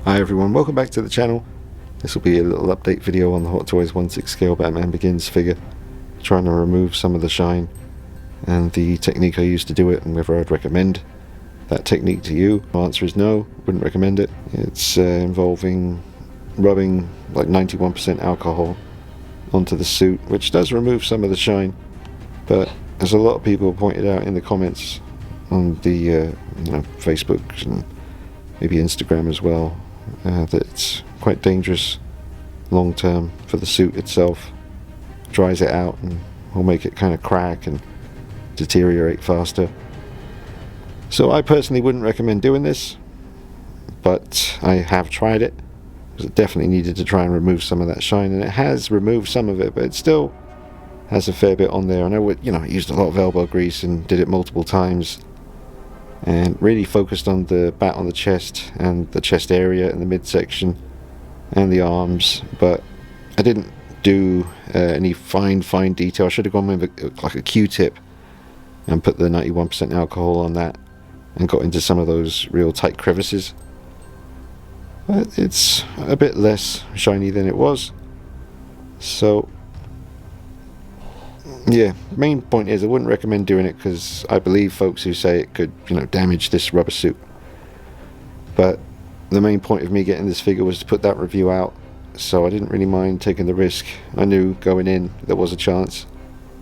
Hi everyone, welcome back to the channel. This will be a little update video on the Hot Toys 1/6 scale Batman Begins figure, trying to remove some of the shine and the technique I used to do it, and whether I'd recommend that technique to you. My answer is no, wouldn't recommend it. It's involving rubbing like 91% alcohol onto the suit, which does remove some of the shine, but as a lot of people pointed out in the comments on the Facebook and maybe Instagram as well, that it's quite dangerous long term for the suit itself. Dries it out and will make it kind of crack and deteriorate faster. So I personally wouldn't recommend doing this, but I have tried it because it definitely needed to try and remove some of that shine, and it has removed some of it, but it still has a fair bit on there. I know I used a lot of elbow grease and did it multiple times and really focused on the bat on the chest and the chest area and the midsection and the arms, but I didn't do any fine detail. I should have gone with like a Q-tip and put the 91% alcohol on that and got into some of those real tight crevices, but it's a bit less shiny than it was. So yeah, main point is I wouldn't recommend doing it because I believe folks who say it could damage this rubber suit. But the main point of me getting this figure was to put that review out, so I didn't really mind taking the risk. I knew going in there was a chance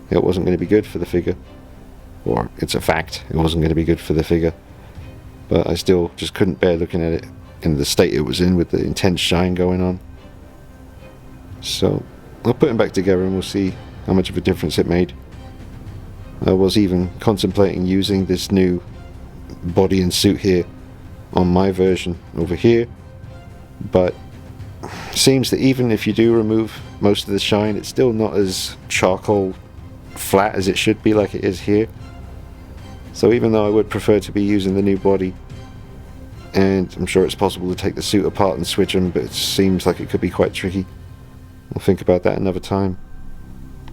it wasn't going to be good for the figure, or it's a fact it wasn't going to be good for the figure, but I still just couldn't bear looking at it in the state it was in with the intense shine going on. So I'll put them back together and we'll see how much of a difference it made. I was even contemplating using this new body and suit here on my version over here, but seems that even if you do remove most of the shine, it's still not as charcoal flat as it should be like it is here. So even though I would prefer to be using the new body, and I'm sure it's possible to take the suit apart and switch them, but it seems like it could be quite tricky. I'll think about that another time.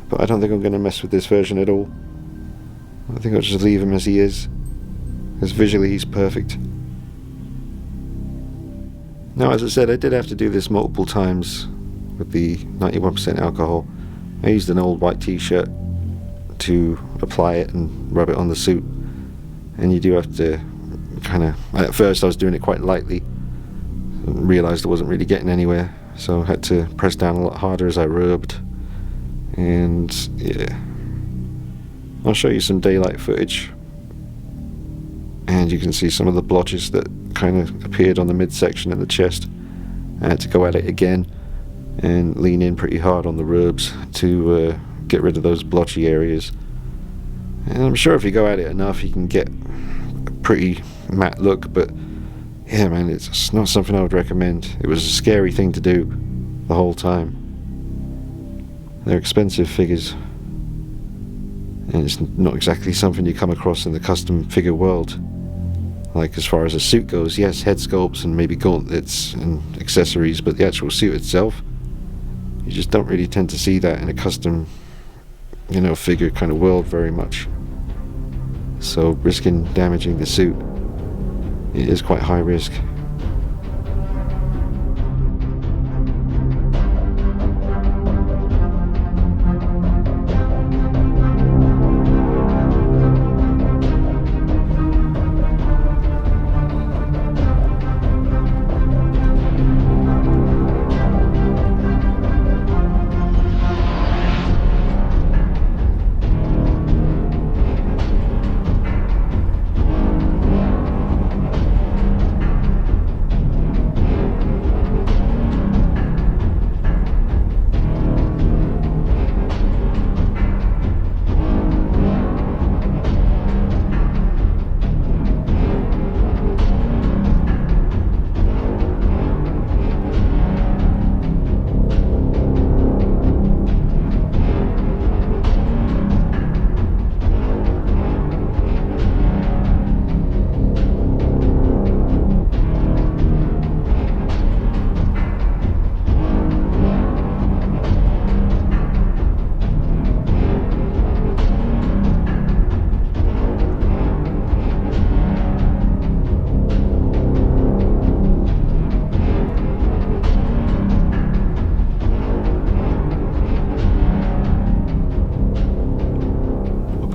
But I don't think I'm going to mess with this version at all. I think I'll just leave him as he is, because visually he's perfect. Now, as I said, I did have to do this multiple times with the 91% alcohol. I used an old white t-shirt to apply it and rub it on the suit, and you do have to at first I was doing it quite lightly, realised I wasn't really getting anywhere, so I had to press down a lot harder as I rubbed. And yeah, I'll show you some daylight footage, and you can see some of the blotches that kind of appeared on the midsection and the chest. I had to go at it again and lean in pretty hard on the rubs to get rid of those blotchy areas. And I'm sure if you go at it enough you can get a pretty matte look, but yeah man, it's not something I would recommend. It was a scary thing to do the whole time. They're expensive figures, and it's not exactly something you come across in the custom figure world. Like, as far as a suit goes, yes, head sculpts and maybe gauntlets and accessories, but the actual suit itself, you just don't really tend to see that in a custom figure kind of world very much. So risking damaging the suit, it is quite high risk.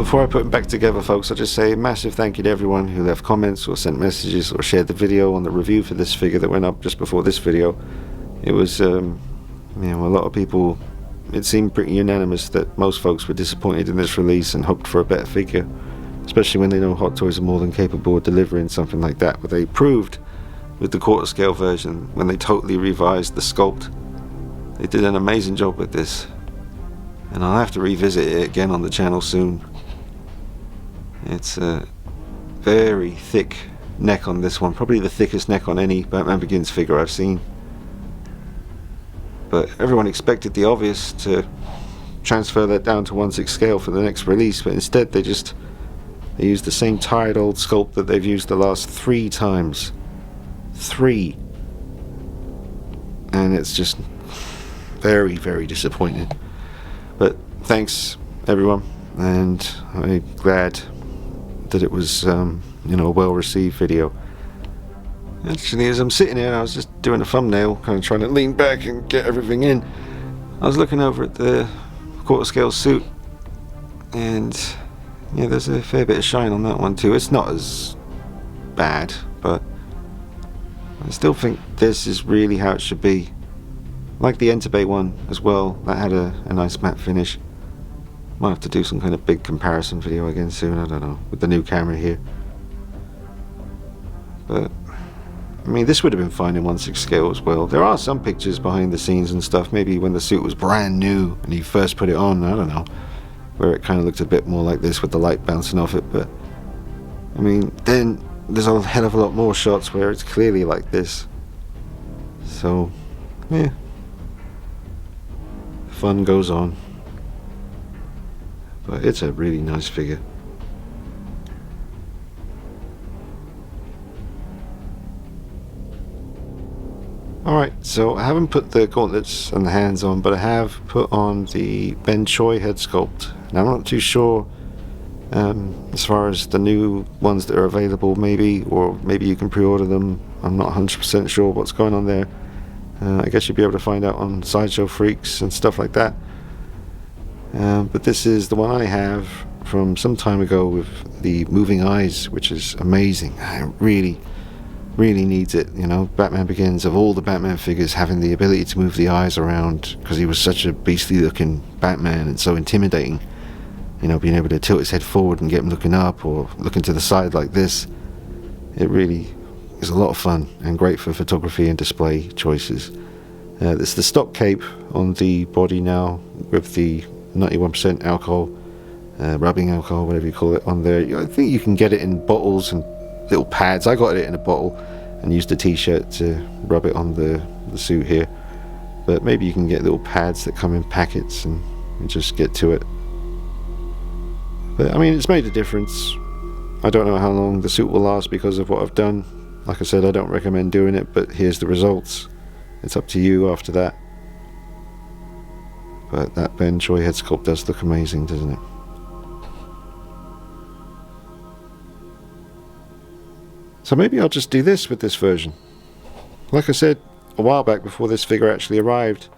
before I put them back together, folks, I'll just say a massive thank you to everyone who left comments or sent messages or shared the video on the review for this figure that went up just before this video. It was, you know, a lot of people, it seemed pretty unanimous that most folks were disappointed in this release and hoped for a better figure, especially when they know Hot Toys are more than capable of delivering something like that. But they proved with the quarter scale version when they totally revised the sculpt. They did an amazing job with this, and I'll have to revisit it again on the channel soon. It's a very thick neck on this one, probably the thickest neck on any Batman Begins figure I've seen. But everyone expected the obvious, to transfer that down to 1/6 scale for the next release, but instead they used the same tired old sculpt that they've used the last 3 times. 3. And it's just very, very disappointing. But thanks everyone, and I'm glad that it was you know, a well received video. Actually, as I'm sitting here, I was just doing a thumbnail, kind of trying to lean back and get everything in. I was looking over at the quarter scale suit, and yeah, there's a fair bit of shine on that one too. It's not as bad, but I still think this is really how it should be. Like the Entebbe one as well, that had a nice matte finish. Might have to do some kind of big comparison video again soon, I don't know, with the new camera here. But I mean, this would have been fine in 1/6 scale as well. There are some pictures behind the scenes and stuff, maybe when the suit was brand new and he first put it on, I don't know, where it kind of looked a bit more like this with the light bouncing off it. But I mean, then there's a hell of a lot more shots where it's clearly like this. So yeah, fun goes on. But it's a really nice figure. Alright, so I haven't put the gauntlets and the hands on, but I have put on the Ben Choi head sculpt. Now I'm not too sure as far as the new ones that are available, maybe, or maybe you can pre-order them. I'm not 100% sure what's going on there. I guess you'll be able to find out on Sideshow Freaks and stuff like that. But this is the one I have from some time ago with the moving eyes, which is amazing. I really needs it, you know. Batman Begins, of all the Batman figures, having the ability to move the eyes around, because he was such a beastly looking Batman and so intimidating, you know, being able to tilt his head forward and get him looking up or looking to the side like this, it really is a lot of fun and great for photography and display choices. It's the stock cape on the body now with the 91% alcohol, rubbing alcohol, whatever you call it, on there. I think you can get it in bottles and little pads. I got it in a bottle and used a t-shirt to rub it on the suit here, but maybe you can get little pads that come in packets and just get to it. But I mean, it's made a difference. I don't know how long the suit will last because of what I've done. Like I said, I don't recommend doing it, but here's the results. It's up to you after that. But that Ben Choi head sculpt does look amazing, doesn't it? So maybe I'll just do this with this version. Like I said a while back, before this figure actually arrived,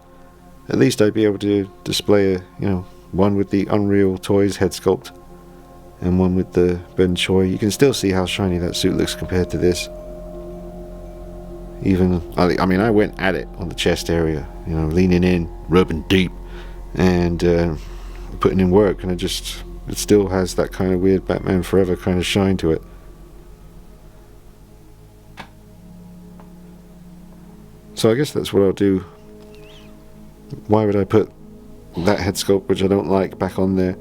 at least I'd be able to display a, you know, one with the Unreal Toys head sculpt and one with the Ben Choi. You can still see how shiny that suit looks compared to this. Even, I mean, I went at it on the chest area, you know, leaning in, rubbing deep, and putting in work, and it still has that kind of weird Batman Forever kind of shine to it. So I guess that's what I'll do. Why would I put that head sculpt, which I don't like, back on there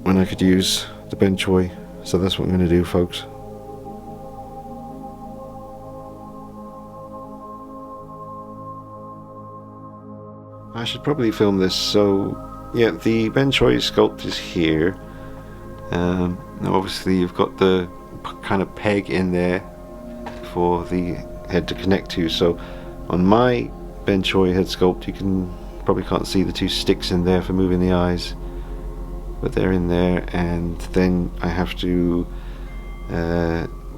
when I could use the Ben Choi? So that's what I'm going to do, folks. I should probably film this. So yeah, the Ben Choi sculpt is here. Now obviously you've got the kind of peg in there for the head to connect to. So on my Ben Choi head sculpt, you probably can't see the 2 sticks in there for moving the eyes, but they're in there, and then I have to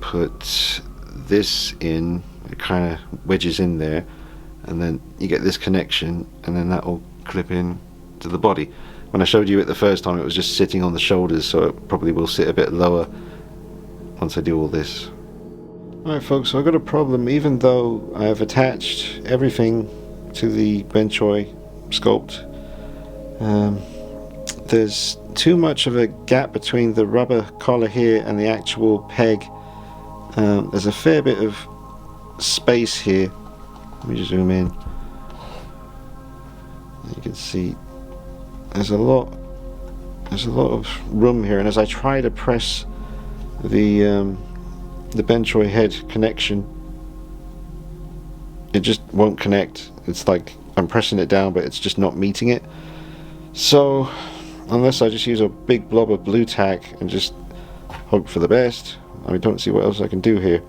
put this in. It kind of wedges in there, and then you get this connection, and then that will clip in to the body. When I showed you it the first time, it was just sitting on the shoulders, so it probably will sit a bit lower once I do all this. Alright folks, so I've got a problem. Even though I've attached everything to the Benchoy sculpt, there's too much of a gap between the rubber collar here and the actual peg. There's a fair bit of space here. Let me just zoom in. You can see there's a lot of room here, and as I try to press the Benchoy head connection, it just won't connect. It's like I'm pressing it down, but it's just not meeting it. So unless I just use a big blob of blue tack and just hope for the best, I don't see what else I can do here.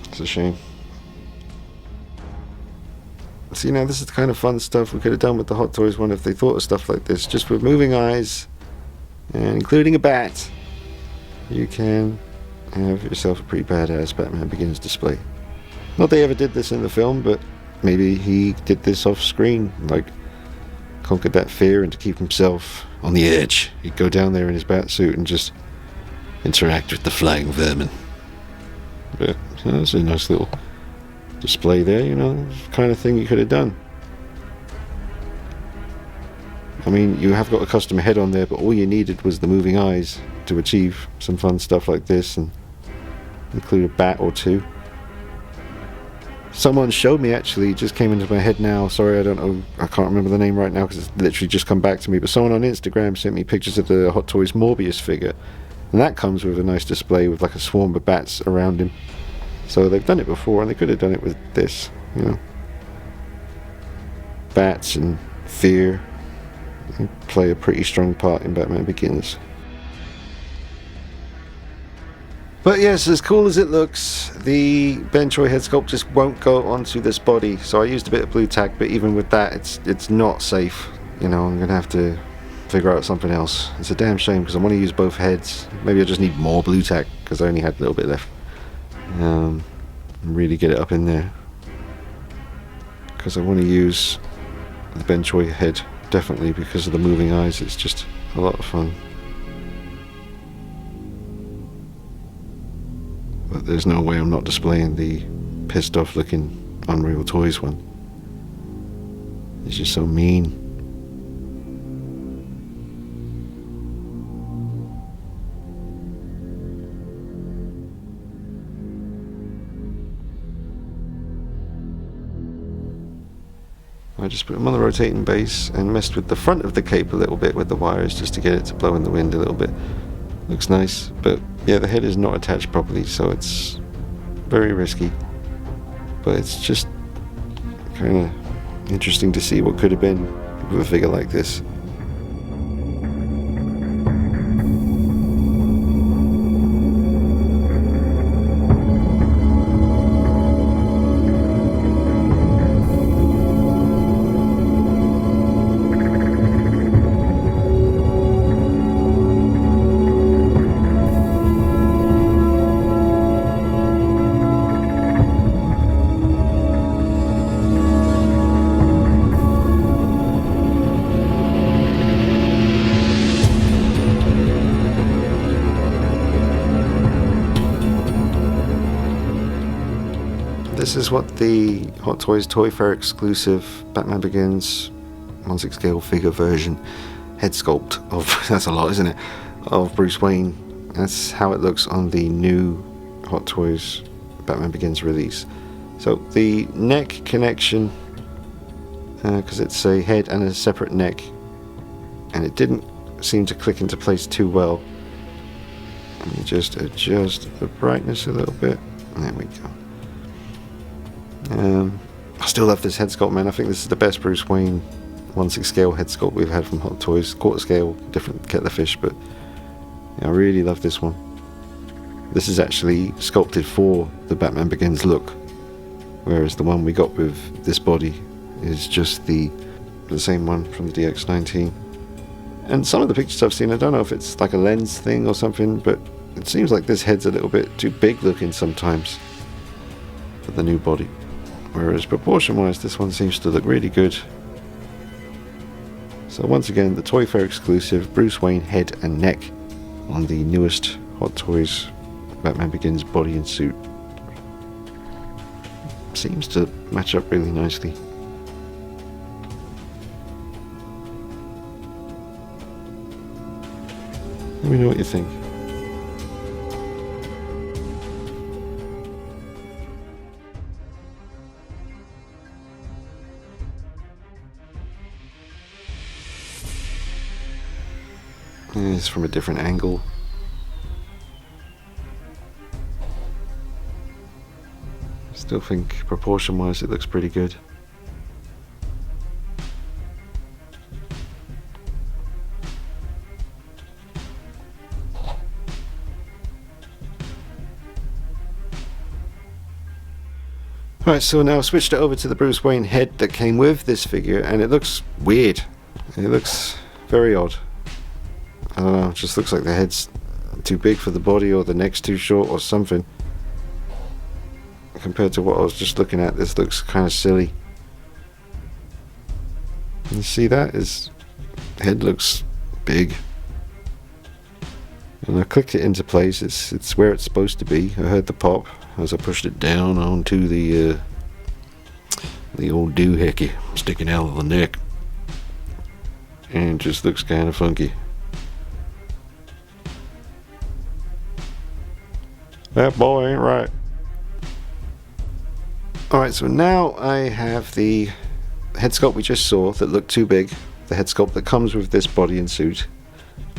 It's a shame. See, now this is the kind of fun stuff we could have done with the Hot Toys one if they thought of stuff like this. Just with moving eyes, and including a bat, you can have yourself a pretty badass Batman Begins display. Not they ever did this in the film, but maybe he did this off screen, like conquered that fear, and to keep himself on the edge, he'd go down there in his bat suit and just interact with the flying vermin. But that's a nice little display there, you know, kind of thing you could have done. I mean, you have got a custom head on there, but all you needed was the moving eyes to achieve some fun stuff like this, and include a bat or two. Someone showed me, actually, just came into my head now, sorry, I can't remember the name right now because it's literally just come back to me, but someone on Instagram sent me pictures of the Hot Toys Morbius figure, and that comes with a nice display with like a swarm of bats around him. So they've done it before, and they could have done it with this, you know. Bats and fear play a pretty strong part in Batman Begins. But yes, as cool as it looks, the Benchoy head sculpt just won't go onto this body. So I used a bit of blue tack, but even with that, it's not safe. You know, I'm gonna have to figure out something else. It's a damn shame because I want to use both heads. Maybe I just need more blue tack because I only had a little bit left. Really get it up in there because I want to use the Benchoy head definitely because of the moving eyes. It's just a lot of fun. But there's no way I'm not displaying the pissed off looking Unreal Toys one. It's just so mean. I just put them on the rotating base and messed with the front of the cape a little bit with the wires just to get it to blow in the wind a little bit. Looks nice, but yeah, the head is not attached properly, so it's very risky. But it's just kind of interesting to see what could have been with a figure like this. This is what the Hot Toys Toy Fair exclusive Batman Begins 1/6 scale figure version head sculpt of, that's a lot, isn't it, of Bruce Wayne. That's how it looks on the new Hot Toys Batman Begins release. So the neck connection, because it's a head and a separate neck, and it didn't seem to click into place too well. Let me just adjust the brightness a little bit. There we go. I still love this head sculpt, man. I think this is the best Bruce Wayne 1/6 scale head sculpt we've had from Hot Toys. Quarter scale, different kettle of fish, but yeah, I really love this one. This is actually sculpted for the Batman Begins look, whereas the one we got with this body is just the same one from the DX19. And some of the pictures I've seen, I don't know if it's like a lens thing or something, but it seems like this head's a little bit too big looking sometimes for the new body. Whereas proportion wise, this one seems to look really good. So once again, the Toy Fair exclusive Bruce Wayne head and neck on the newest Hot Toys Batman Begins body and suit. Seems to match up really nicely. Let me know what you think. It's from a different angle. Still think proportion wise it looks pretty good. Right, so now I've switched it over to the Bruce Wayne head that came with this figure, and it looks weird. It looks very odd. I don't know, it just looks like the head's too big for the body, or the neck's too short, or something. Compared to what I was just looking at, this looks kind of silly. You see that? His head looks big. And I clicked it into place. It's where it's supposed to be. I heard the pop as I pushed it down onto the old doohickey sticking out of the neck. And it just looks kind of funky. That boy ain't right. Alright, so now I have the head sculpt we just saw that looked too big. The head sculpt that comes with this body and suit.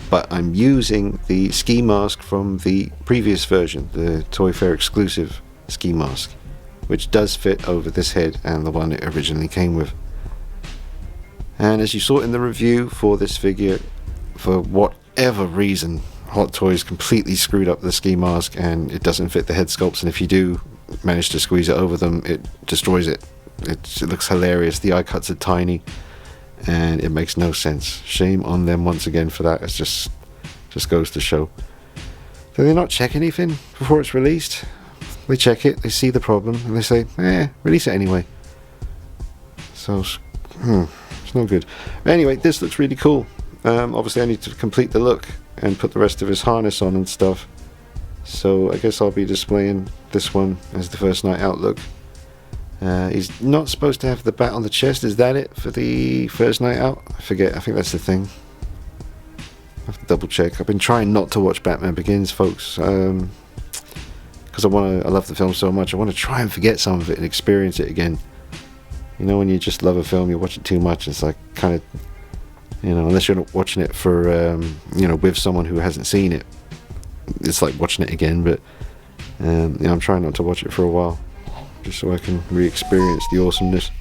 But I'm using the ski mask from the previous version, the Toy Fair exclusive ski mask, which does fit over this head and the one it originally came with. And as you saw in the review for this figure, for whatever reason, Hot Toys completely screwed up the ski mask and it doesn't fit the head sculpts, and if you do manage to squeeze it over them, it destroys it. It looks hilarious. The eye cuts are tiny and it makes no sense. Shame on them once again for that. It just goes to show. Do they not check anything before it's released? They check it, they see the problem, and they say, release it anyway. So, it's no good. Anyway, this looks really cool. Obviously I need to complete the look and put the rest of his harness on and stuff. So I guess I'll be displaying this one as the first night out look. He's not supposed to have the bat on the chest. Is that it for the first night out? I forget. I think that's the thing. I have to double check. I've been trying not to watch Batman Begins, folks, because I love the film so much. I want to try and forget some of it and experience it again. You know, when you just love a film, you watch it too much. It's like kind of, you know, unless you're not watching it for, you know, with someone who hasn't seen it. It's like watching it again, but I'm trying not to watch it for a while, just so I can re-experience the awesomeness.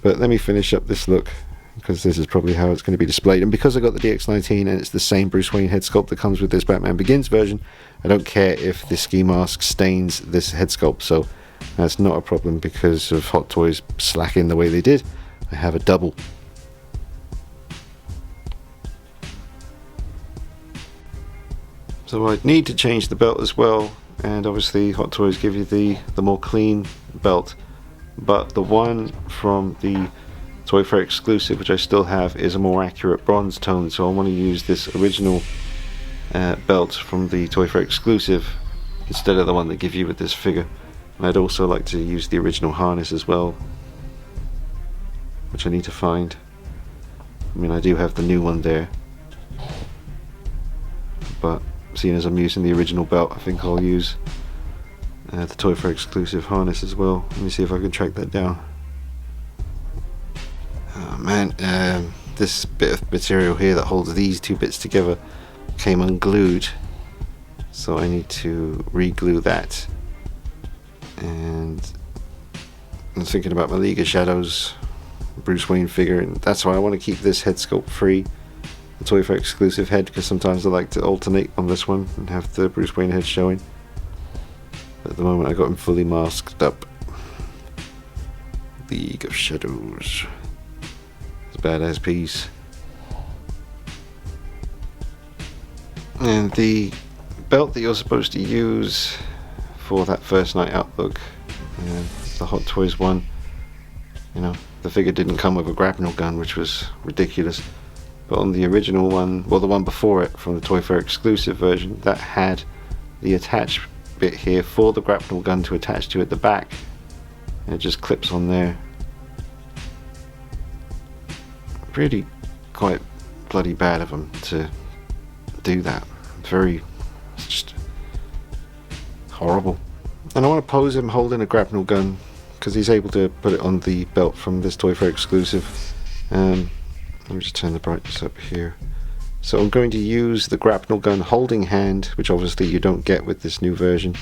But let me finish up this look, because this is probably how it's going to be displayed. And because I got the DX19 and it's the same Bruce Wayne head sculpt that comes with this Batman Begins version, I don't care if the ski mask stains this head sculpt, so that's not a problem because of Hot Toys slacking the way they did. I have a double. So I'd need to change the belt as well, and obviously Hot Toys give you the more clean belt, but the one from the Toy Fair exclusive, which I still have, is a more accurate bronze tone, so I want to use this original belt from the Toy Fair exclusive instead of the one they give you with this figure. And I'd also like to use the original harness as well, which I need to find. I mean, I do have the new one there, but seeing as I'm using the original belt, I think I'll use the Toy Fair exclusive harness as well. Let me see if I can track that down. Oh man, this bit of material here that holds these two bits together came unglued, so I need to re-glue that. And I'm thinking about my League of Shadows Bruce Wayne figure, and that's why I want to keep this head sculpt free, the Toy Fair exclusive head, because sometimes I like to alternate on this one and have the Bruce Wayne head showing. But at the moment I got him fully masked up. League of Shadows. It's a badass piece. And the belt that you're supposed to use for that first night out look, the Hot Toys one, You know, the figure didn't come with a grapnel gun, which was ridiculous. But on the original one, well, the one before it, from the Toy Fair exclusive version, that had the attach bit here for the grapnel gun to attach to at the back, and it just clips on there. Really quite bloody bad of them to do that. It's just horrible. And I want to pose him holding a grapnel gun, because he's able to put it on the belt from this Toy Fair exclusive. Let me just turn the brightness up here. So I'm going to use the grapnel gun holding hand, which obviously you don't get with this new version.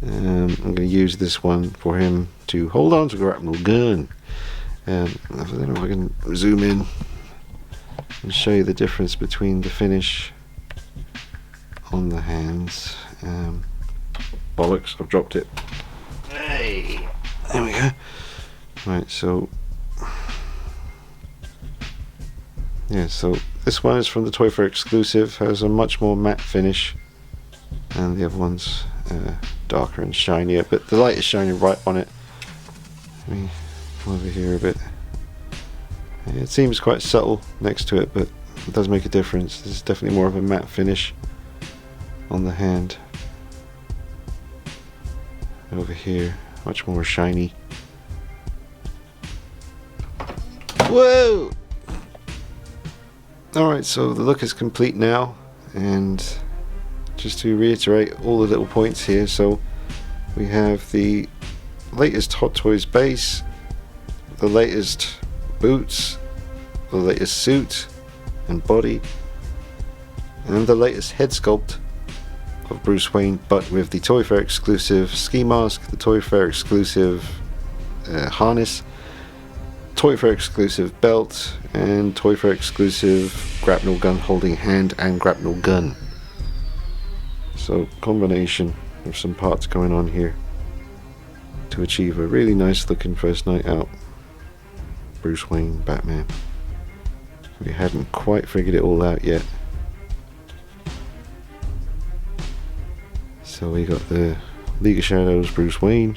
I'm going to use this one for him to hold on to the grapnel gun. I don't know if I can zoom in and show you the difference between the finish on the hands. Bollocks, I've dropped it. Hey, there we go. Right, so yeah, so this one is from the Toy Fair exclusive, has a much more matte finish, and the other one's darker and shinier, but the light is shining right on it. Let me come over here a bit. It seems quite subtle next to it, but it does make a difference. This is definitely more of a matte finish on the hand. Over here, much more shiny. Whoa! Alright, so the look is complete now, and just to reiterate all the little points here, so we have the latest Hot Toys base, the latest boots, the latest suit and body, and the latest head sculpt of Bruce Wayne, but with the Toy Fair exclusive ski mask, the Toy Fair exclusive harness, Toy Fair exclusive belt, and Toy Fair exclusive grapnel gun holding hand and grapnel gun. So combination of some parts going on here to achieve a really nice looking first night out Bruce Wayne Batman. We hadn't quite figured it all out yet. So we got the League of Shadows Bruce Wayne,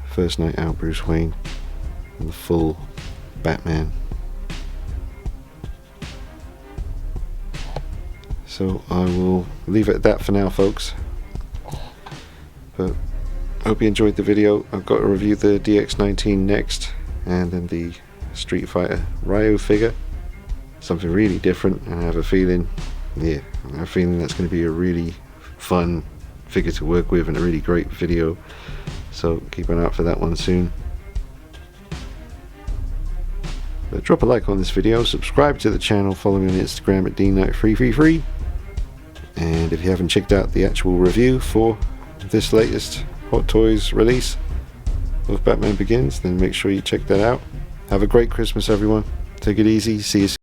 first night out Bruce Wayne, and the full Batman. So I will leave it at that for now, folks. But I hope you enjoyed the video. I've got to review the DX19 next, and then the Street Fighter Ryo figure. Something really different, and I have a feeling, that's going to be a really fun figure to work with and a really great video. So keep an eye out for that one soon. But drop a like on this video, subscribe to the channel, follow me on Instagram at DKnight333, and if you haven't checked out the actual review for this latest Hot Toys release of Batman Begins, then make sure you check that out. Have a great Christmas, everyone. Take it easy. See you soon.